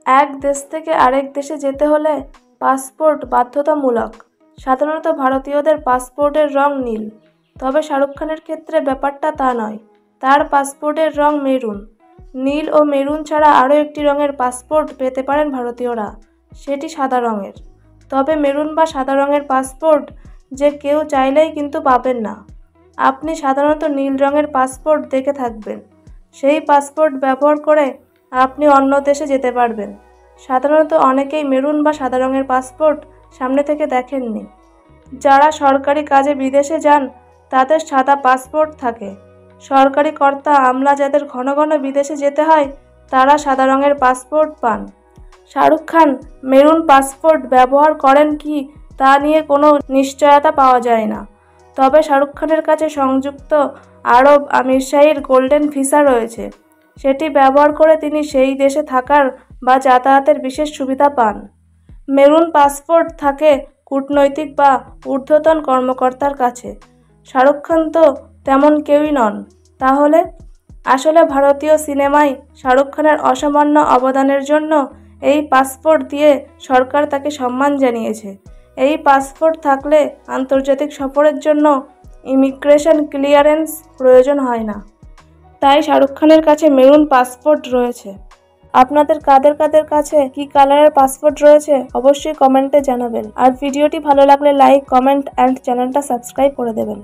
এক দেশ থেকে আরেক দেশে যেতে হলে পাসপোর্ট বাধ্যতামূলক। সাধারণত ভারতীয়দের পাসপোর্টের রং নীল, তবে শাহরুখ খানের ক্ষেত্রে ব্যাপারটা তা নয়। তার পাসপোর্টের রং মেরুন। নীল ও মেরুন ছাড়া আরও একটি রঙের পাসপোর্ট পেতে পারেন ভারতীয়রা, সেটি সাদা রঙের। তবে মেরুন বা সাদা রঙের পাসপোর্ট যে কেউ চাইলেই কিন্তু পাবেন না। আপনি সাধারণত নীল রঙের পাসপোর্ট দেখে থাকবেন। সেই পাসপোর্ট ব্যবহার করে আপনি অন্য দেশে যেতে পারবেন। সাধারণত অনেকেই মেরুন বা সাদা রঙের পাসপোর্ট সামনে থেকে দেখেননি। যারা সরকারি কাজে বিদেশে যান তাদের সাদা পাসপোর্ট থাকে। সরকারি কর্তা আমলা যাদের ঘন ঘন বিদেশে যেতে হয় তারা সাদা রঙের পাসপোর্ট পান। শাহরুখ খান মেরুন পাসপোর্ট ব্যবহার করেন কি তা নিয়ে কোনো নিশ্চয়তা পাওয়া যায় না। তবে শাহরুখ খানের কাছে সংযুক্ত আরব আমিরশাহির গোল্ডেন ভিসা রয়েছে। সেটি ব্যবহার করে তিনি সেই দেশে থাকার বা যাতায়াতের বিশেষ সুবিধা পান। মেরুন পাসপোর্ট থাকে কূটনৈতিক বা ঊর্ধ্বতন কর্মকর্তার কাছে। শাহরুখ খান তো তেমন কেউই নন। তাহলে আসলে ভারতীয় সিনেমায় শাহরুখ খানের অসামান্য অবদানের জন্য এই পাসপোর্ট দিয়ে সরকার তাকে সম্মান জানিয়েছে। এই পাসপোর্ট থাকলে আন্তর্জাতিক সফরের জন্য ইমিগ্রেশন ক্লিয়ারেন্স প্রয়োজন হয় না। তাই শাহরুখ খানের কাছে মেরুন পাসপোর্ট রয়েছে। আপনাদের কাদের কাদের কাছে কি কালারের পাসপোর্ট রয়েছে অবশ্যই কমেন্টে জানাবেন। আর ভিডিওটি ভালো লাগলে লাইক, কমেন্ট অ্যান্ড চ্যানেলটা সাবস্ক্রাইব করে দেবেন।